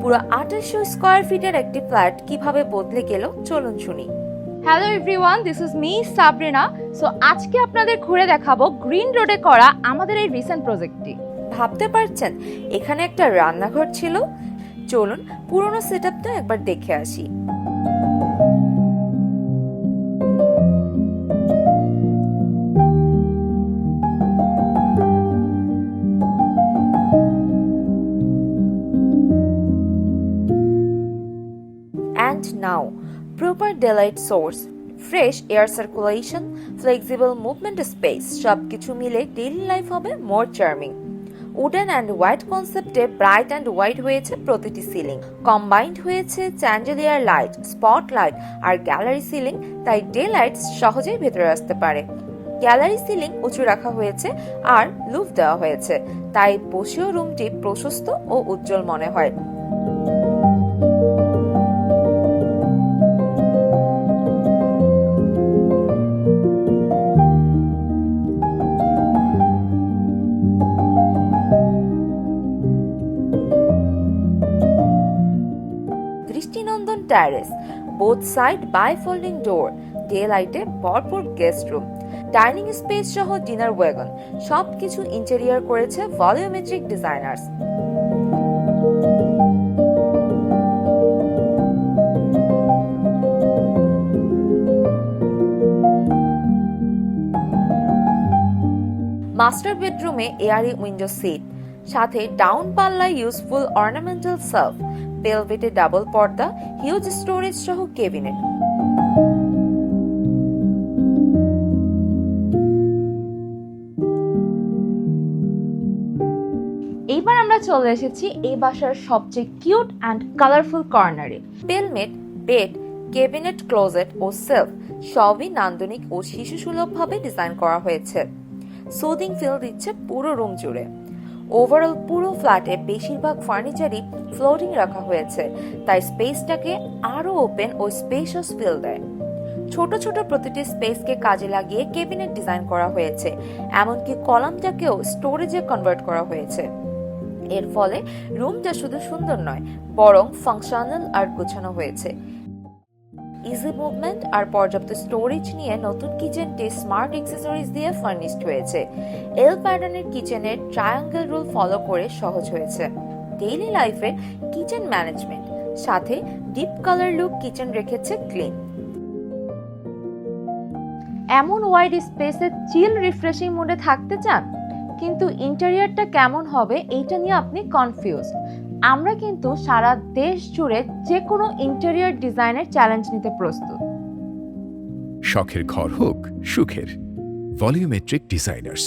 পুরো 2800 স্কয়ার ফিটের একটি ফ্ল্যাট কিভাবে বদলে গেল চলুন শুনি। Hello everyone, this is me Sabrina. So আজকে আপনাদের ঘুরে দেখাবো গ্রিন রোডে করা আমাদের এই রিসেন্ট প্রজেক্টটি। ভাবতে পারছেন এখানে একটা রান্নাঘর ছিল? চলুন পুরনো সেটআপটা একবার দেখে আসি। And now, proper daylight source, fresh air circulation, flexible movement space সবকিছু মিলে ডেইলি লাইফ হবে more charming. Wooden and white কনসেপ্টে ব্রাইট অ্যান্ড হোয়াইট হয়েছে প্রতিটি সিলিং, কম্বাইন্ড হয়েছে চ্যান্ডেলিয়ার লাইট, স্পট লাইট আর গ্যালারি সিলিং, তাই ডে লাইট সহজেই ভেতরে আসতে পারে। গ্যালারি সিলিং উঁচু রাখা হয়েছে আর লুফ দেওয়া হয়েছে, তাই বসেও রুমটি প্রশস্ত ও উজ্জ্বল মনে হয়। দৃষ্টিনন্দন ট্যারেস, বোথ সাইড বাইফোল্ডিং ডোর, ডে লাইটে ভরপুর গেস্ট রুম, ডাইনিং স্পেস সহ ডিনার ওয়াগন, সবকিছু ইন্টেরিয়র করেছে ভলিউমেট্রিক ডিজাইনার্স। মাস্টার বেডরুমে এয়ারি উইন্ডো সিট, সাথে ডাউন পাল্লায় ইউজফুল অর্নামেন্টাল সেলফ, ভেলভেটে ডাবল পর্দা, হিউজ স্টোরেজ সহ ক্যাবিনেট। এইবার আমরা চলে এসেছি এই বাসার সবচেয়ে কিউট অ্যান্ড কালারফুল কর্নারে। বেলমেট, বেড, ক্যাবিনেট, ক্লোজেট ও সেলফ সবই নান্দনিক ও শিশুসুলভভাবে ডিজাইন করা হয়েছে। সুদিং ফিল দিচ্ছে পুরো রুম জুড়ে। ওভারঅল পুরো ফ্ল্যাটে বেশিরভাগ ফার্নিচারই ফ্লোটিং রাখা হয়েছে, তাই স্পেসটাকে আরো ওপেন ও স্পেশাস ফিল দেয়। ছোট ছোট প্রতিটি স্পেসকে কাজে লাগিয়ে ক্যাবিনেট ডিজাইন করা হয়েছে, এমনকি কলামটাকেও স্টোরেজে কনভার্ট করা হয়েছে। এর ফলে রুমটা শুধু সুন্দর নয়, বরং ফাংশনাল আর গোছানো হয়েছে। ইজি মুভমেন্ট আর পর্যাপ্ত স্টোরেজ নিয়ে নতুন কিচেনটি স্মার্ট অ্যাক্সেসরিজ দিয়ে ফার্নিশড হয়েছে। এল প্যাটার্নের কিচেনের ট্রায়াঙ্গেল রুল ফলো করে সহজ হয়েছে। ডেইলি লাইফে কিচেন ম্যানেজমেন্ট, সাথে ডিপ কালার লুক কিচেন রেখেছে ক্লিন। এমন ওয়াইড স্পেসে চিল রিফ্রেশিং মোডে থাকতে চান, কিন্তু ইন্টেরিয়রটা কেমন হবে এইটা নিয়ে আপনি কনফিউজ। আমরা কিন্তু সারা দেশ জুড়ে যে কোনো ইন্টেরিয়র ডিজাইনের চ্যালেঞ্জ নিতে প্রস্তুত। শখের ঘর হোক সুখের, ভলিউমেট্রিক ডিজাইনার্স।